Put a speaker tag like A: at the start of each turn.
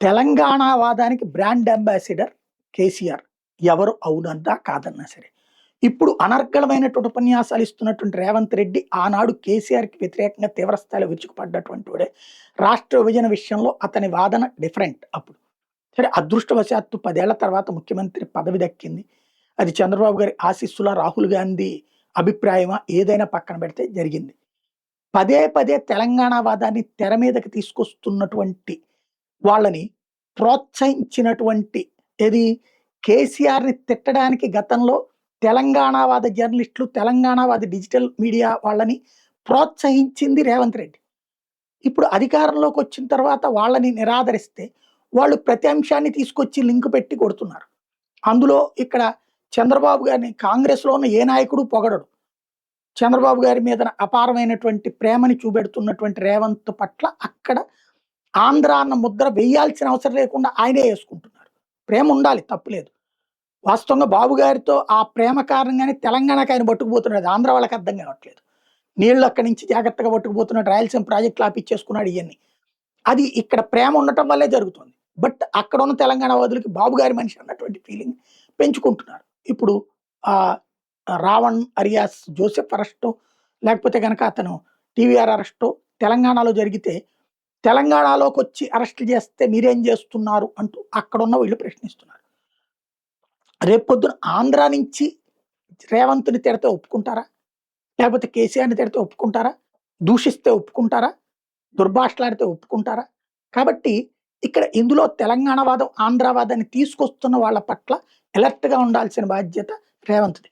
A: తెలంగాణ వాదానికి brand ambassador KCR. ఎవరు అవునన్నా కాదన్నా సరే. ఇప్పుడు అనర్గళమైనటువంటి ఉపన్యాసాలు ఇస్తున్నటువంటి రేవంత్ రెడ్డి ఆనాడు కేసీఆర్‌కి వ్యతిరేకంగా తీవ్ర స్థాయిలో విరుచుకుపడ్డటువంటి వాడే. రాష్ట్ర విభజన విషయంలో అతని వాదన డిఫరెంట్ అప్పుడు. సరే అదృష్టవశాత్తు 10 ఏళ్ల తర్వాత ముఖ్యమంత్రి పదవి దక్కింది. అది చంద్రబాబు గారి ఆశీస్సులా, రాహుల్ గాంధీ అభిప్రాయమా ఏదైనా పక్కన పెడితే జరిగింది. పదే పదే తెలంగాణ వాదాన్ని తెర మీదకి తీసుకొస్తున్నటువంటి వాళ్ళని ప్రోత్సహించినటువంటి ఏది కేసీఆర్‌ని తిట్టడానికి గతంలో తెలంగాణవాద జర్నలిస్టులు, తెలంగాణవాది డిజిటల్ మీడియా వాళ్ళని ప్రోత్సహించింది రేవంత్ రెడ్డి. ఇప్పుడు అధికారంలోకి వచ్చిన తర్వాత వాళ్ళని నిరాదరిస్తే, వాళ్ళు ప్రతి అంశాన్ని తీసుకొచ్చి లింక్ పెట్టి కొడుతున్నారు. అందులో ఇక్కడ చంద్రబాబు గారిని కాంగ్రెస్‌లో ఉన్న ఏ నాయకుడు పొగడడు. చంద్రబాబు గారి మీద అపారమైనటువంటి ప్రేమని చూపెడుతున్నటువంటి రేవంత్ పట్ల అక్కడ ఆంధ్ర అన్న ముద్ర వేయాల్సిన అవసరం లేకుండా ఆయనే వేసుకుంటున్నారు. ప్రేమ ఉండాలి, తప్పులేదు. వాస్తవంగా బాబు గారితో ఆ ప్రేమ కారణంగానే తెలంగాణకి ఆయన పట్టుకుపోతున్నాడు. ఆంధ్ర వాళ్ళకి అర్థం కావట్లేదు. నీళ్లు అక్కడి నుంచి జాగ్రత్తగా పట్టుకుపోతున్నాడు. రాయలసీమ ప్రాజెక్టులు ఆపిచ్చేసుకున్నాడు ఇవన్నీ. అది ఇక్కడ ప్రేమ ఉండటం వల్లే జరుగుతుంది. బట్ అక్కడ ఉన్న తెలంగాణ వాదులకి బాబు గారి మనిషి అన్నటువంటి ఫీలింగ్ పెంచుకుంటున్నారు. ఇప్పుడు ఆ రావణ్ అరియాస్ జోసెఫ్ అరెస్టో, లేకపోతే గనక అతను టీవీఆర్ అరెస్టో తెలంగాణలో జరిగితే, తెలంగాణలోకి వచ్చి అరెస్ట్ చేస్తే మీరేం చేస్తున్నారు అంటూ అక్కడున్న వీళ్ళు ప్రశ్నిస్తున్నారు. రేపొద్దున ఆంధ్ర నుంచి రేవంత్‌ని తిడితే ఒప్పుకుంటారా? లేకపోతే కేసీఆర్‌ని తిడితే ఒప్పుకుంటారా? దూషిస్తే ఒప్పుకుంటారా? దుర్భాషలాడితే ఒప్పుకుంటారా? కాబట్టి ఇక్కడ ఇందులో తెలంగాణ వాదం, ఆంధ్ర వాదాన్ని తీసుకొస్తున్న వాళ్ళ పట్ల అలర్ట్‌గా ఉండాల్సిన బాధ్యత రేవంత్‌ది.